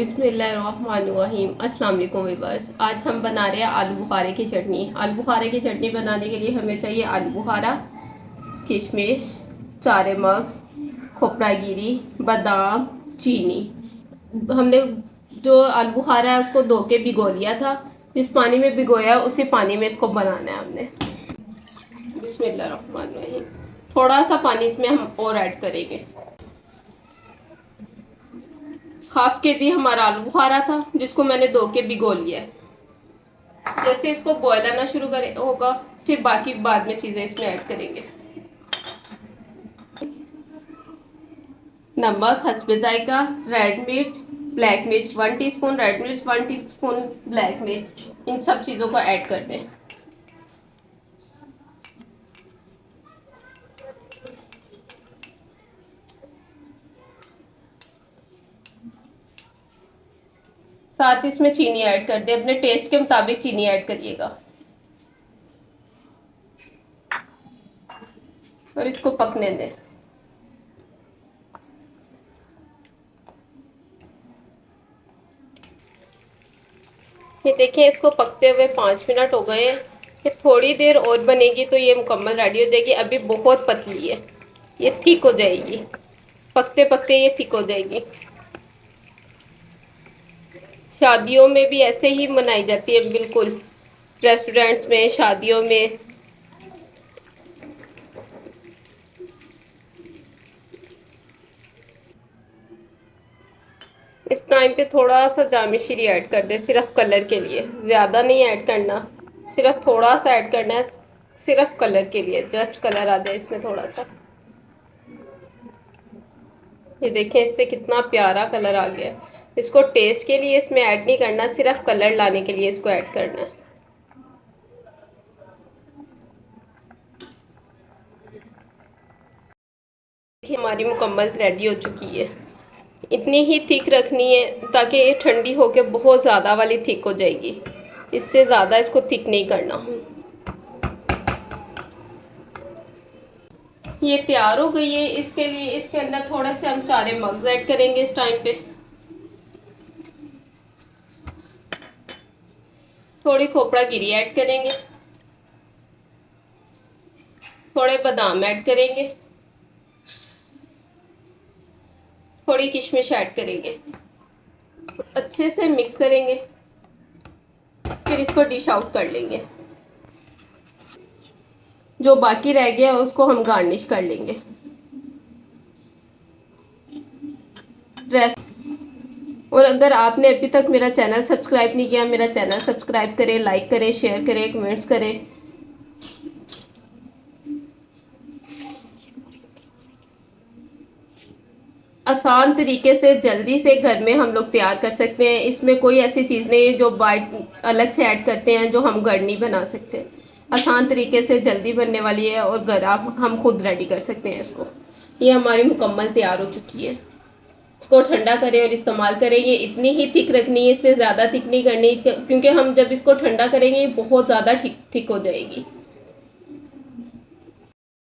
बिस्मिल्लाहिर्रहमानिर्रहीम। अस्सलाम वालेकुम व्यूअर्स। आज हम बना रहे हैं आलू बुखारे की चटनी। आलू बुखारे की चटनी बनाने के लिए हमें चाहिए आलू बुखारा, किशमिश, चारे मगज, खोपरा गिरी, बादाम, चीनी। हमने जो आलू बुखारा है उसको धो के भिगो लिया था। जिस पानी में भिगोया उसी पानी में इसको बनाना है हमने। बिस्मिल्लाहिर्रहमानिर्रहीम। थोड़ा सा पानी इसमें हम और ऐड करेंगे। 1/2 kg हमारा आलू बुखारा था जिसको मैंने धो के भिगो लिया है। जैसे इसको बॉयल आना शुरू करे होगा फिर बाकी बाद में चीज़ें इसमें ऐड करेंगे। नमक हस्बे जायका, रेड मिर्च, ब्लैक मिर्च 1 टीस्पून, रेड मिर्च 1 टीस्पून, ब्लैक मिर्च, इन सब चीज़ों को ऐड कर दें। साथ इसमें चीनी ऐड कर दें। अपने टेस्ट के मुताबिक चीनी ऐड करिएगा और इसको पकने दें। ये देखिए इसको पकते हुए 5 मिनट हो गए हैं। ये थोड़ी देर और बनेगी तो ये मुकम्मल रेडी हो जाएगी। अभी बहुत पतली है, ये थिक हो जाएगी। पकते पकते ये थिक हो जाएगी। शादियों में भी ऐसे ही बनाई जाती है, बिल्कुल रेस्टोरेंट्स में, शादियों में। इस टाइम पे थोड़ा सा जामी शीरी ऐड कर दे, सिर्फ कलर के लिए। ज़्यादा नहीं ऐड करना, सिर्फ थोड़ा सा ऐड करना है, सिर्फ कलर के लिए। जस्ट कलर आ जाए इसमें थोड़ा सा। ये देखें इससे कितना प्यारा कलर आ गया है। इसको टेस्ट के लिए इसमें ऐड नहीं करना, सिर्फ कलर लाने के लिए इसको ऐड करना है। देखिए हमारी मुकम्मल रेडी हो चुकी है। इतनी ही थिक रखनी है ताकि ये ठंडी होकर बहुत ज़्यादा वाली थिक हो जाएगी। इससे ज़्यादा इसको थिक नहीं करना। ये तैयार हो गई है। इसके लिए इसके अंदर थोड़े से हम चारे मगज ऐड करेंगे इस टाइम पे। थोड़ी खोपड़ा गिरी ऐड करेंगे, थोड़े बादाम ऐड करेंगे, थोड़ी किशमिश ऐड करेंगे। अच्छे से मिक्स करेंगे, फिर इसको डिश आउट कर लेंगे। जो बाकी रह गया उसको हम गार्निश कर लेंगे। और अगर आपने अभी तक मेरा चैनल सब्सक्राइब नहीं किया, मेरा चैनल सब्सक्राइब करें, लाइक करें, शेयर करें, कमेंट्स करें। आसान तरीके से जल्दी से घर में हम लोग तैयार कर सकते हैं। इसमें कोई ऐसी चीज़ नहीं है जो बाइट अलग से ऐड करते हैं जो हम घर नहीं बना सकते। आसान तरीके से जल्दी बनने वाली है और घर आप हम खुद रेडी कर सकते हैं इसको। ये हमारी मुकम्मल तैयार हो चुकी है। इसको ठंडा करें और इस्तेमाल करें। ये इतनी ही थिक रखनी है, इससे ज़्यादा थिक नहीं करनी, क्योंकि हम जब इसको ठंडा करेंगे बहुत ज़्यादा थिक हो जाएगी।